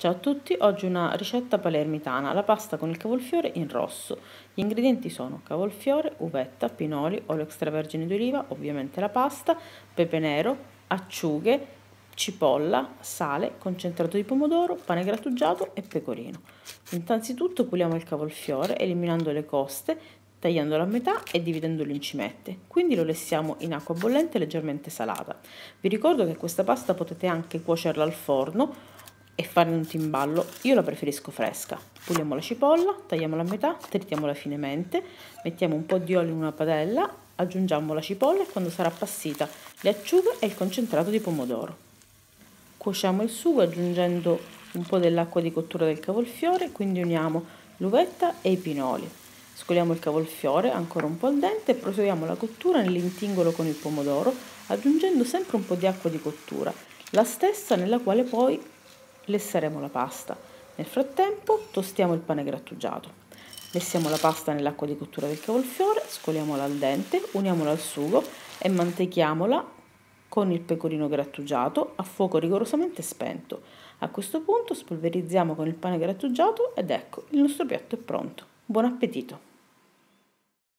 Ciao a tutti, oggi una ricetta palermitana, la pasta con il cavolfiore in rosso. Gli ingredienti sono cavolfiore, uvetta, pinoli, olio extravergine di oliva, ovviamente la pasta, pepe nero, acciughe, cipolla, sale, concentrato di pomodoro, pane grattugiato e pecorino. Innanzitutto puliamo il cavolfiore eliminando le coste, tagliandolo a metà e dividendolo in cimette, quindi lo lessiamo in acqua bollente leggermente salata. Vi ricordo che questa pasta potete anche cuocerla al forno e farne un timballo, io la preferisco fresca. Puliamo la cipolla, tagliamola a metà, tritiamola finemente, mettiamo un po' di olio in una padella, aggiungiamo la cipolla e quando sarà appassita le acciughe e il concentrato di pomodoro. Cuociamo il sugo aggiungendo un po' dell'acqua di cottura del cavolfiore, quindi uniamo l'uvetta e i pinoli. Scoliamo il cavolfiore ancora un po' al dente e proseguiamo la cottura nell'intingolo con il pomodoro, aggiungendo sempre un po' di acqua di cottura, la stessa nella quale poi lesseremo la pasta. Nel frattempo tostiamo il pane grattugiato. Lessiamo la pasta nell'acqua di cottura del cavolfiore, scoliamola al dente, uniamola al sugo e mantechiamola con il pecorino grattugiato a fuoco rigorosamente spento. A questo punto spolverizziamo con il pane grattugiato ed ecco, il nostro piatto è pronto. Buon appetito!